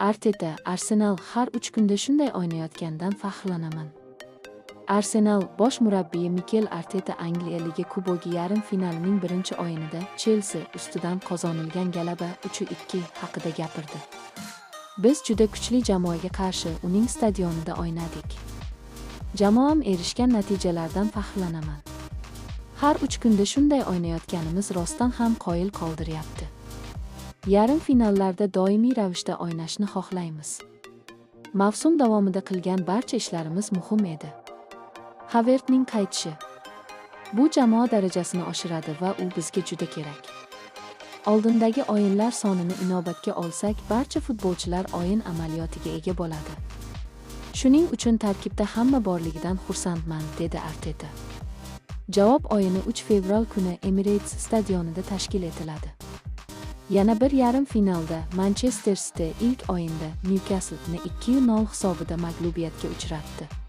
Arteta, Arsenal har 3 kunda shunday o'ynayotgandan faxrlanaman. Arsenal bosh murabbiyi Mikel Arteta Angliya Ligi Kubogi yarim finalining birinchi o'yinida Chelsea ustidan qozonilgan g'alaba 3-2 haqida gapirdi. Biz juda kuchli jamoaga qarshi uning stadionida o'ynadik. Jamoam erishgan natijalardan faxrlanaman. Har 3 kunda shunday o'ynayotganimiz rostdan ham qoyil qoldiryapti. Yarim finallarda doimiy ravishda o'ynashni xohlaymiz. Mavsum davomida qilgan barcha ishlarimiz muhim edi. Havertzning qaytishi bu jamoa darajasini oshiradi va u bizga juda kerak. Oldindagi o'yinlar sonini inobatga olsak, barcha futbolchilar o'yin amaliyotiga ega bo'ladi. Shuning uchun tarkibda hamma borligidan xursandman, dedi Arteta. Javob o'yini 3 fevral kuni Emirates stadionida tashkil etiladi. Yana bir yarim finalda Manchester City ilk o'yinda Newcastle ni 2-0 hisobida mag'lubiyatga uchratdi.